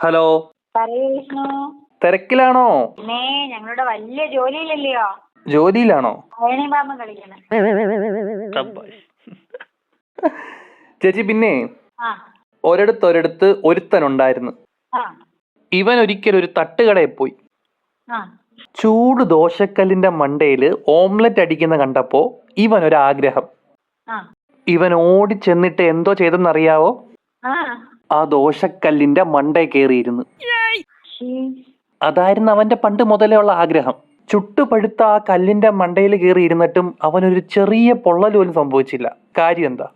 Hello, പറയൂ വിഷ്ണു. തിരക്കിലാണോ? പിന്നെ ഞങ്ങളുടെ വലിയ ജോലിയിലല്ലയോ. ജോലിയിലാണോ? അയണി പാമ്പം കളിക്കണം. ചേച്ചി, പിന്നെ ആ ഒരിടത്ത് ഒരുത്തനുണ്ടായിരുന്നു. ആ ഇവൻ ഒരിക്കൽ ഒരു തട്ടുകടയിൽ പോയി. ആ ചൂട് ദോശക്കല്ലിന്റെ മണ്ടയില് ഓംലെറ്റ് അടിക്കുന്ന കണ്ടപ്പോ ഇവനൊരാഗ്രഹം. ആ ഇവൻ ഓടി ചെന്നിട്ട് എന്തോ ചെയ്തെന്നറിയാവോ? ആ ആ ദോശക്കല്ലിന്റെ മണ്ടയിൽ കയറിയിരുന്നു. ശ്ശീ. അതായിരുന്നു അവന്റെ പണ്ട് മുതലേ ഉള്ള ആഗ്രഹം. ചുട്ടുപഴുത്ത ആ കല്ലിന്റെ മണ്ടയിൽ കയറി ഇരുന്നിട്ടും അവനൊരു ചെറിയ പൊള്ളൽ പോലും സംഭവിച്ചില്ല. കാര്യം എന്താ?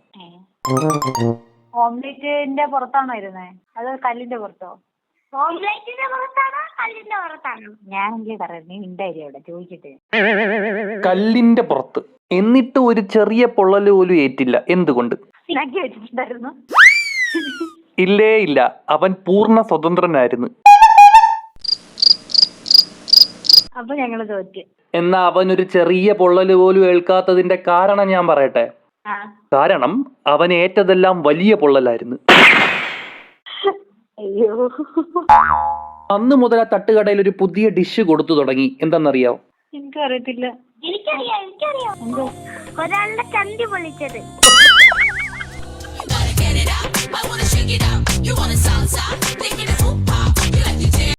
ഓംലെറ്റിന്റെ പുറത്താണോ ഇരുന്നേ? അത് കല്ലിന്റെ പുറത്തോ? ഓംലെറ്റിന്റെ പുറത്താണോ കല്ലിന്റെ പുറത്താണോ? ഞാൻ എനിക്ക് പറയാം, നീ ഉണ്ടായി അവിടെ ചോദിച്ചിട്ട്. കല്ലിന്റെ പുറത്ത്. എന്നിട്ട് ഒരു ചെറിയ പൊള്ളൽ പോലും ഏറ്റില്ല. എന്തുകൊണ്ട്? ഇളക്കി വെച്ചിട്ടുണ്ടായിരുന്നു. ഇല്ലേ ഇല്ല, അവൻ പൂർണ്ണ സ്വതന്ത്രനായിരുന്നു. അപ്പൊ ഞങ്ങള് തോറ്റ്. എന്നാ അവനൊരു ചെറിയ പൊള്ളൽ പോലും ഏൽക്കാത്തതിന്റെ കാരണം ഞാൻ പറയട്ടെ. ആ കാരണം അവൻ ഏറ്റതെല്ലാം വലിയ പൊള്ളലായിരുന്നു. അയ്യോ. അന്ന് മുതൽ ആ തട്ടുകടയിൽ ഒരു പുതിയ ഡിഷ് കൊടുത്തു തുടങ്ങി. എന്താണെന്നറിയാവോ? എനിക്കറിയത്തില്ല. എനിക്കറിയാം. എന്തോ? ഒരാളുടെ ചന്തി പൊളിച്ചത്. You gotta get it out. I wanna shake it out. You wanna salsa? Lick it up.